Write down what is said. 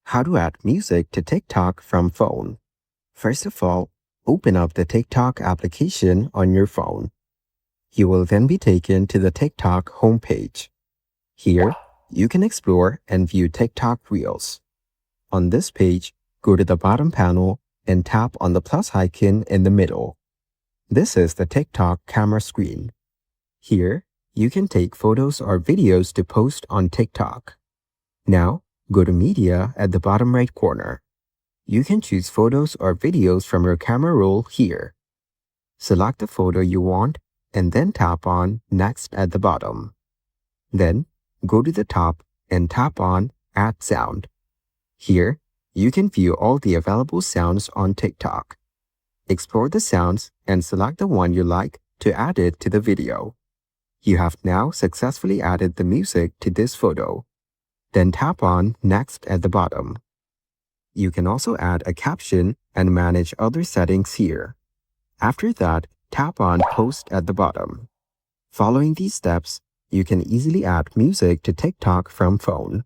How to add music to TikTok from phone. First of all, open up the TikTok application on your phone. You will then be taken to the TikTok homepage. Here, you can explore and view TikTok Reels. On this page, go to the bottom panel and tap on the plus icon in the middle. This is the TikTok camera screen. Here, you can take photos or videos to post on TikTok. Now, go to Media at the bottom right corner. You can choose photos or videos from your camera roll here. Select the photo you want and then tap on Next at the bottom. Then, go to the top and tap on Add Sound. Here, you can view all the available sounds on TikTok. Explore the sounds and select the one you like to add it to the video. You have now successfully added the music to this photo. Then tap on Next at the bottom. You can also add a caption and manage other settings here. After that, tap on Post at the bottom. Following these steps, you can easily add music to TikTok from phone.